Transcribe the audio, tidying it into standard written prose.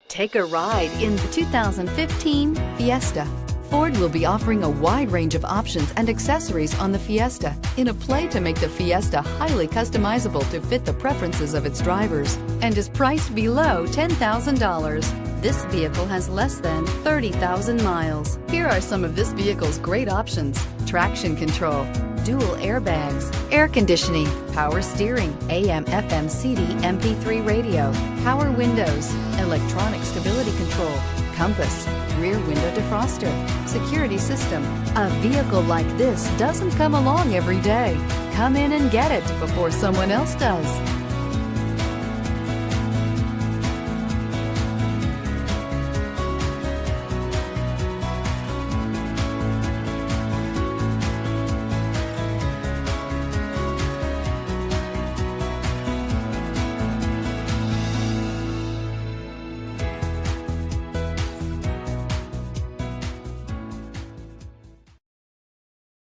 Take a ride in the 2015 Fiesta. Ford will be offering a wide range of options and accessories on the Fiesta in a play to make the Fiesta highly customizable to fit the preferences of its drivers and is priced below $10,000. This vehicle has less than 30,000 miles. Here are some of this vehicle's great options: traction control, dual airbags, air conditioning, power steering, AM/FM CD MP3 radio, power windows, electronic stability control, compass, rear window defroster, security system. A vehicle like this doesn't come along every day. Come in and get it before someone else does.